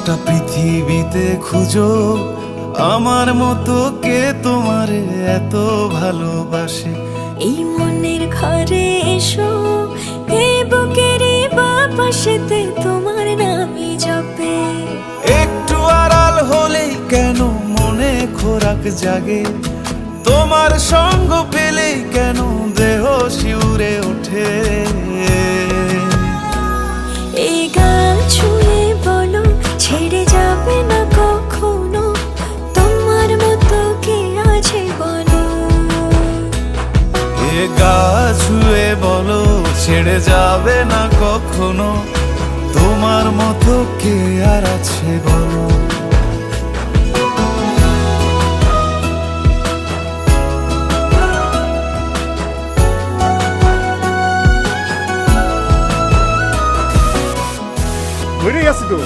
গোটা পৃথিবীতে খুঁজো আমার মতো কে তোমারে এত ভালোবাসে। এই মনের ঘরে এসো, এই বুকেরই বাপাশেতে তোমার নামই জপে। একটু আড়াল হলেই কেন মনে খোরাক জাগে, তোমার সঙ্গ পেলেই কেন দেহ শিউরে ওঠে। এই গান ছুঁয়ে বলো ছেড়ে যাবে না কখনো, তোমার মতো কে আছে বলো। এ গা ছুঁয়ে বলো ছেড়ে যাবে না কখনো, তোমার মতো কে আর আছে বলো। হয়ে গেছে তো।